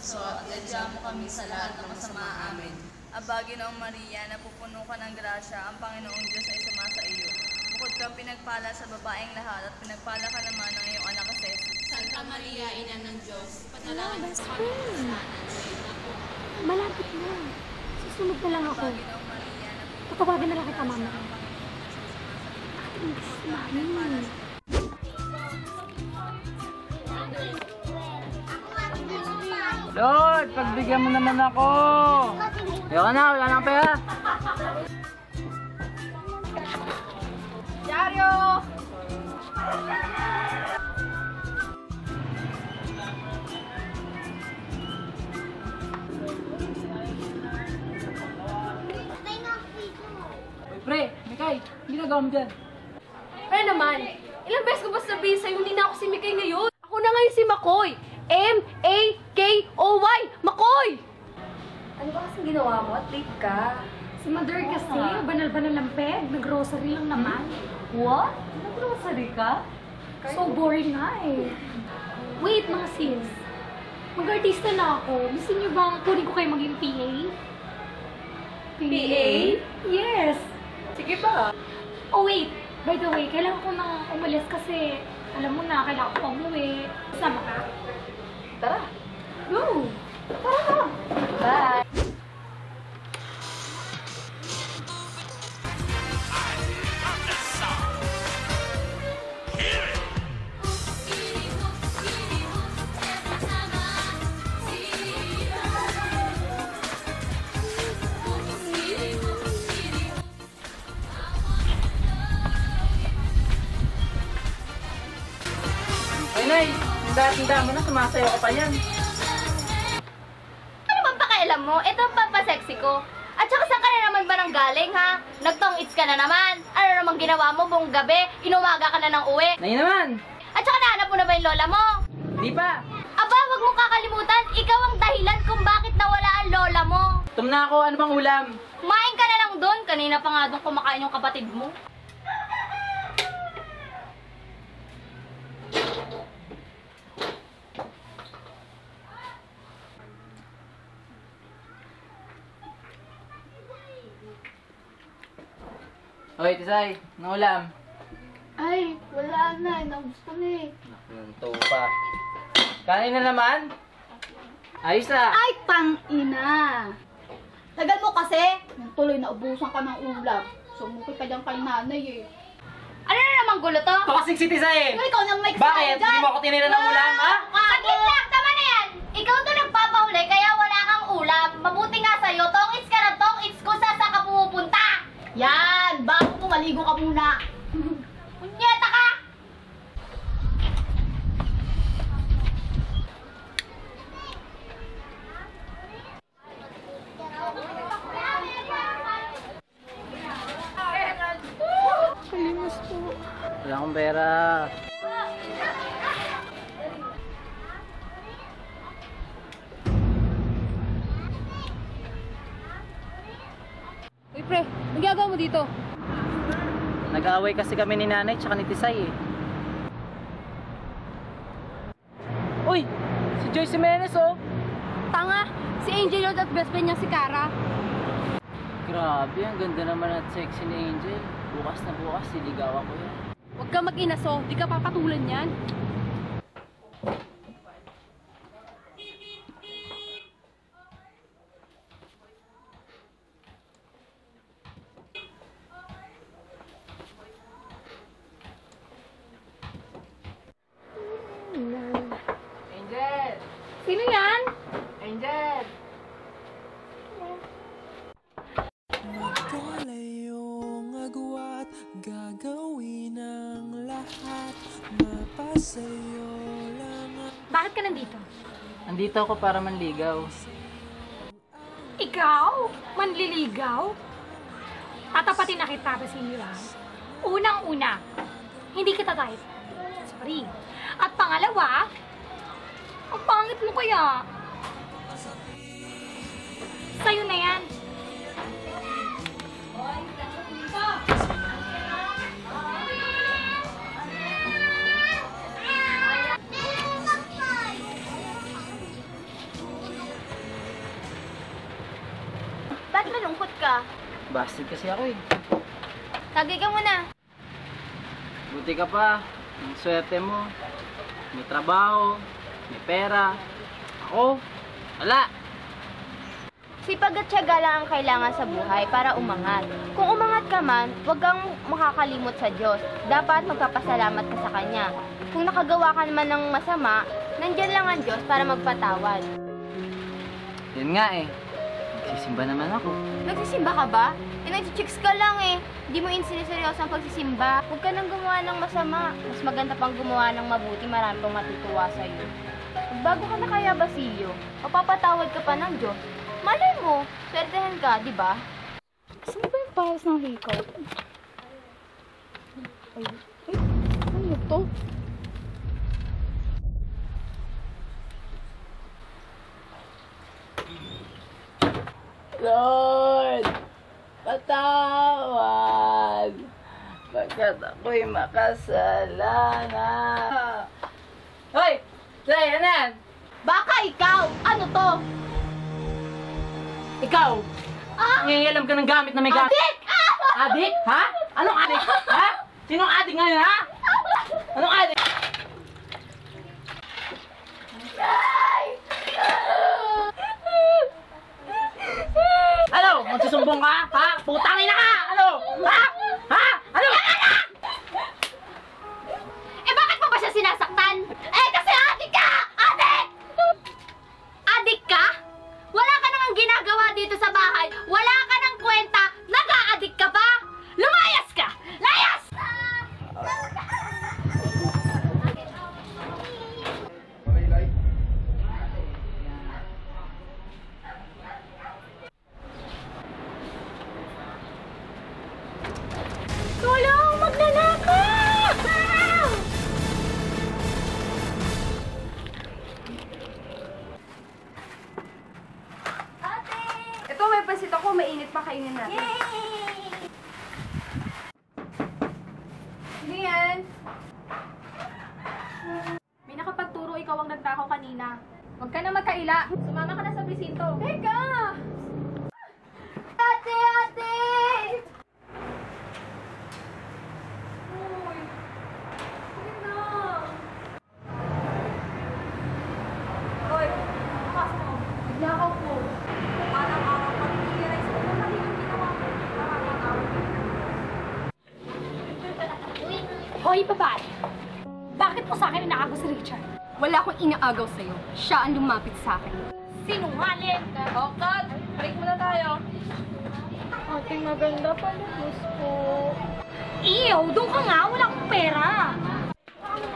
puso at adya mo kami sa lahat ng masama amin. Aba, Ginoong Maria, napupuno ka ng grasya, ang Panginoong Diyos ay sumasa iyo. Bukod kang pinagpala sa babaeng lahat at pinagpala ka naman ng iyong anak na Jesus. Santa Maria, Ina ng Diyos, panalangin mo sa kami kasalanan. Malapit na. Susunod na lang ako. Aba, Ginoong Maria, Tatawagan na lang kita, mama. Mami. Lord, pagbigyan mo naman ako. Ayoko na, wala nang pera. Dario! Pre, Mikay, ginagawa mo dyan? Ano naman? Ilang beses ko ba sabihin sa'yo, hindi na ako si Mikay ngayon? Ako na ngayon si Makoy. M-A-K-O-Y! Makoy! Ano ba kasing ginawa mo? At late ka. Si Mother kasi, banal-banal lang peg. Nag-grocery lang naman. What? Nag-grocery ka? So boring nga eh. Wait mga sis. Mag-artista na ako. Gusto niyo bang kunin ko kayo maging PA? PA? Yes! Sige pa. Oh wait! By the way, kailangan ko nang umalis kasi alam mo na, kailangan ko umuwi. Sama ka? Tara. Go! Tara ka! Bye. Ay, Nay, tinda mo na, sumasayaw ka pa yan. Ano bang pakialam mo? Ito ang pampasexy ko. At saka saan ka na naman ba nang galing, ha? Nagtong-its ka na naman. Ano namang ginawa mo buong gabi? Inumaga ka na ng uwi. Nay naman, At saka nahanap mo na ba yung lola mo? di pa. Aba, wag mong kakalimutan. Ikaw ang dahilan kung bakit nawala ang lola mo. Gutom na ako, ano bang ulam? Kumain ka na lang doon. Kanina pa nga doon kumakain yung kapatid mo. Hoy, Tisay, anong ulam? Ay, wala na. Naubos ko na eh. Nanto pa. Kanin na naman? Ayos na. Ay, tang-ina! Tagal mo kasi. Nang tuloy na ubusan ka ng ulam. Sumukit ka dyan kay nanay eh. Ano na namang gulo to? Ito kasing si Tisay eh. Ikaw nang may Bakit? Hindi mo ako tinira ng ulam, ha? Saglit lang, tama na yan! Ikaw to nagpapahuli kaya wala kang ulam. Mabuti nga sa'yo, tong-its ka na tong-its kung saan ka pumupunta. Yan! Bago mo maligo ka muna. Punyeta ka! Kalimos po. Wala akong pera. Uy pre, ang ginagawa mo dito? Nag-aaway kasi kami ni Nanay tsaka ni Tisay eh. Uy! Si Joyce Jimenez oh! Tanga! Si Angel Lord at best friend niya si Cara. Grabe, ang ganda naman at sexy ni Angel. Bukas na bukas, siligawan ko yan. Huwag ka mag-inaso, di ka papatulan yan. Angel! Sino yan? Angel! Magkalayong agwat, gagawin ang lahat, mapasayo lang ang Bakit ka nandito? Andito ako para manligaw. Ikaw? Manliligaw? Tatapatin na kita ba sinira? Unang-una, hindi kita type. Sorry. At pangalawa, ang pangit mo kaya. Sa'yo na yan. Ba't malungkot ka? Busted kasi ako eh. Tagay ka muna. Buti ka pa. Ang swerte mo. May trabaho. May pera. Ako, wala. Sipag at tiyaga lang ang kailangan sa buhay para umangat. Kung umangat ka man, huwag kang makakalimot sa Diyos. Dapat magpapasalamat ka sa Kanya. Kung nakagawa ka naman ng masama, nandyan lang ang Diyos para magpatawad. Yun nga eh. Nagsisimba naman ako. Nagsisimba ka ba? Nag-chicks ka lang eh. Hindi mo siniseryoso ang pagsisimba. Huwag ka nang gumawa ng masama. Mas maganda pang gumawa ng mabuti, marami pang matutuwa sa'yo. Bago ka na kaya, Basilio, mapapatawad ka pa ng Diyos. Malay mo, swertehan ka, di ba? Saan ba yung pares ng hikaw? Ay, ano to? Lord, patawad. Pagkat ako'y makasalanan. Hoy! Say, ano yan? Baka ikaw! Ano to? Ikaw! Nangingialam ka ng gamit na may gamit. Adik! Adik? Ha? Anong adik? Ha? Sinong adik ngayon, ha? Anong adik? Ano? Magsusumbong ka? Ha? Putangin na ka! Ano? Ha? Ha? Ano? Eh bakit mo ba siya sinasaktan? Eh kasi adik ka! Adik! Adik ka? Wala ka nang ginagawa dito sa bahay. Wala ka nang kwenta. Nag-a-adik ka pa? Lumayas ka! Layas! Tulong! Magnanakaw! Ito, may pasit ako. Mainit pa kainin natin. Sino yan? May nakapagturo, ikaw ang nagtakaw kanina. Huwag ka na magkaila. Sumama ka na sa presinto. Teka! Ate! Ate! Uy! Sige na! Hoy! Bukas mo. Nagnakaw ko. Parang araw pag-iiray sa mga mali yung ginawa ko. Nakakatawa. Hoy, babae! Bakit mo sa akin inaagaw si Richard? Wala akong inaagaw sa'yo. Siya ang lumapit sa akin. Sinungaling ka! Oh, cut! Break muna tayo. Ating maganda pa, gusto. Iyo, doon ka nga, wala akong pera.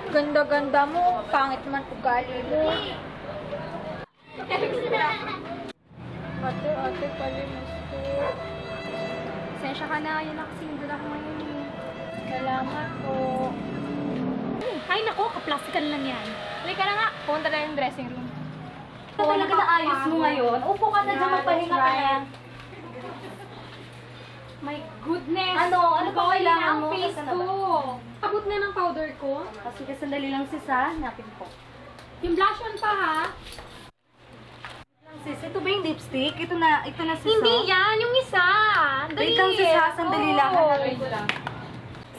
Ganda-ganda mo, pangit man ugali mo. Ate, palimus ko. Sensya ka na. Yan ang single ako ngayon. Salamat po. Ay nako, kaplastikan lang yan. Halika na nga. Pumunta na yung dressing room. Talaga na ayos mo ngayon. Upo ka na dyan, magpahinga ka na. My goodness! Ano ba kailangan mo? Ang face Nasaan na ba? ko. Abot na ng powder ko. Kasi sandali lang sis ha, napin po. Yung blush on pa ha. Sis, ito ba yung lipstick? Ito na sis. Hindi yan, yung isa. Dali. Wait lang sis ha. Sandali lang. Oo. Hanapin ko lang.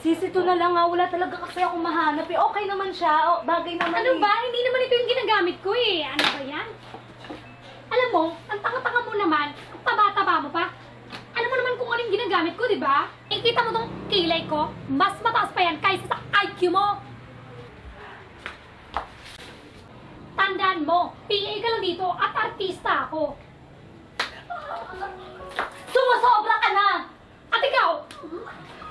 Sis, ito na lang ha. Wala talaga kasi ako mahanap eh. Okay naman siya. O, bagay naman Ano eh. ba? Hindi naman ito yung ginagamit ko eh. Ano ba yan? Alam mo, ang tanga-tanga mo naman, ang taba-taba mo pa. Alam mo naman kung ano yung ginagamit ko, di ba? Eh, kita mo tong kilay ko, mas mataas pa yan kaysa sa IQ mo. Tandaan mo, PA ka lang dito at artista ako. Sumusobra ka na! At ikaw,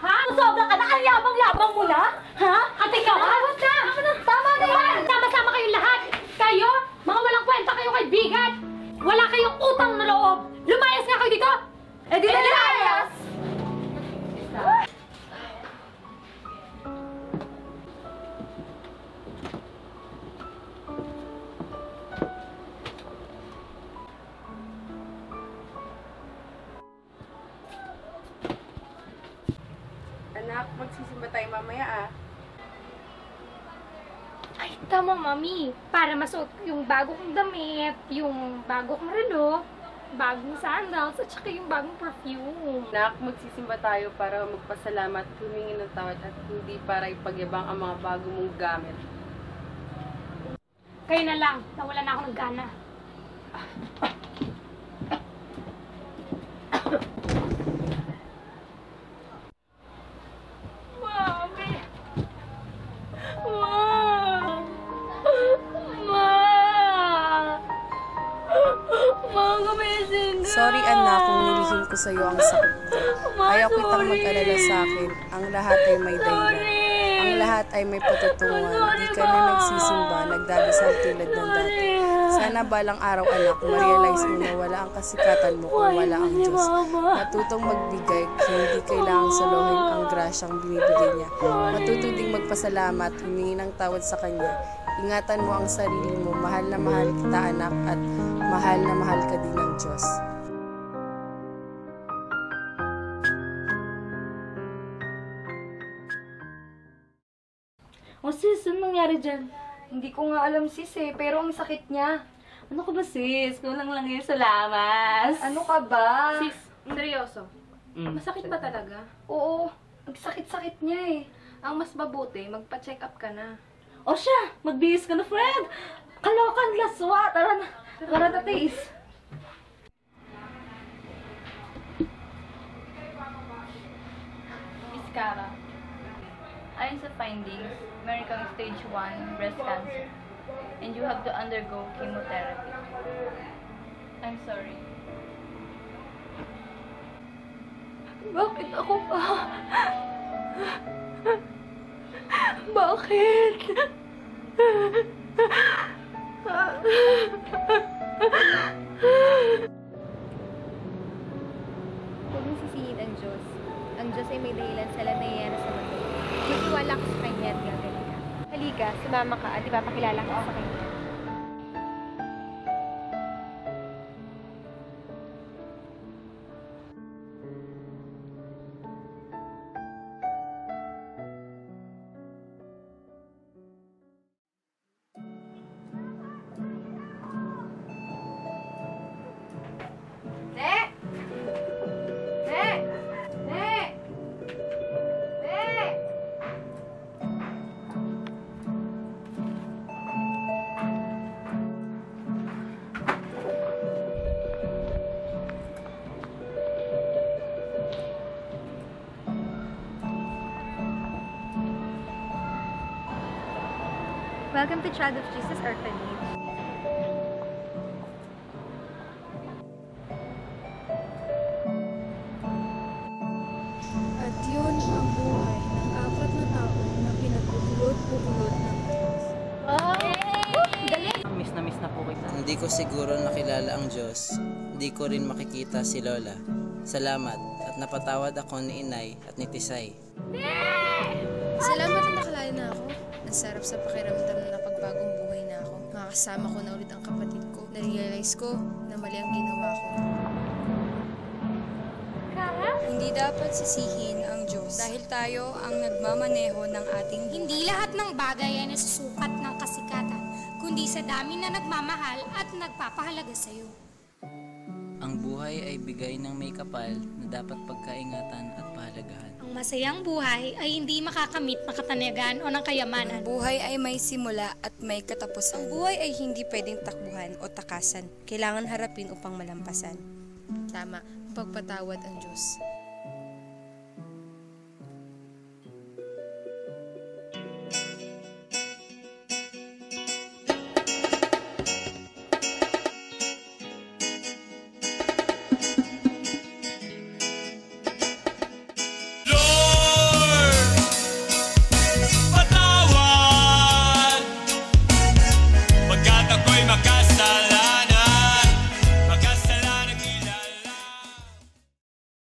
ha? Sumusobra ka na! Ang yabang-yabang mo na! Ha? At ikaw, ha? Tama na yan! Sama-sama kayong lahat! Kayo, mga walang kwenta kayong kaibigan! Wala kayong utang na loob! Lumayas nga kayo dito! Eh di na layas! Anak, magsisimba tayo mamaya ah. Ay, tama, mami. Para masuot yung bago kong damit, yung bago kong relo, bagong sandals at saka yung bagong perfume. Nak, magsisimba tayo para magpasalamat, humingi ng tawad at hindi para ipagyabang ang mga bago mong gamit. Kayo na lang, nawala na ako ng gana. Mami! Sorry anak kung nilihim ko sa iyo ang sakit ko. Kaya kitang mag-alala sa akin. Ang lahat ay may dahilan. Ang lahat ay may patutunguhan. Di ka na nagsisimba, nagdadasal tulad ng dati. Sana balang araw anak, ma-realize mo na wala ang kasikatan mo kung wala ang Diyos. Matutong magbigay, hindi kailangang salohin ang grasyang binibigay niya. Matutong ding magpasalamat, humingi ng tawad sa Kanya. Ingatan mo ang sarili mo, mahal na mahal kita anak at mahal ka din ng Diyos. Oh sis, ano nangyari dyan? Hindi ko nga alam sis pero ang sakit niya. Ano ka ba sis? Kulang lang yun sa lamas. Ano ka ba? Sis, seryoso. Masakit ba talaga? Oo, ang sakit-sakit niya Ang mas mabuti, magpa-check up ka na. O siya, magbihis ka na friend. Kalokan, laswa. Tara na. Tara na, tis. Miss Cara, ayon sa findings, meron kang stage 1 breast cancer. And you have to undergo chemotherapy. I'm sorry. Bakit ako pa? Bakit? Huwag mong sisihin ang Diyos. Ang Diyos ay may dahilan sa lahat na nangyayari sa mundo. Magtiwala ka sa Kanya at gagaling ka. Halika, sumama ka at ipapakilala ka sa Kanya. Welcome to Child of Jesus Orphanage. At yun ang buhay ng 4 na tao na pinagpupulot-pupulot ng Diyos. Miss na po kita. Hindi ko siguro nakilala ang Diyos. Hindi ko rin makikita si Lola. Salamat at napatawad ako ni Inay at ni Tisay. Salamat na nakalala na ako. Ang sarap sa pakiramdam na napagbagong buhay na ako. Makakasama ko na ulit ang kapatid ko. Na-realize ko na mali ang ginawa ko. Hindi dapat sisihin ang Diyos dahil tayo ang nagmamaneho ng ating buhay. Hindi lahat ng bagay ay nasusukat ng kasikatan, kundi sa dami na nagmamahal at nagpapahalaga sa iyo. Ang buhay ay bigay ng may kapal na dapat pagkaingatan at pahalagahan. Ang masayang buhay ay hindi makakamit ng katanagan o ng kayamanan. Ang buhay ay may simula at may katapusan. Ang buhay ay hindi pwedeng takbuhan o takasan. Kailangan harapin upang malampasan. Tama, pagpatawad ang Diyos.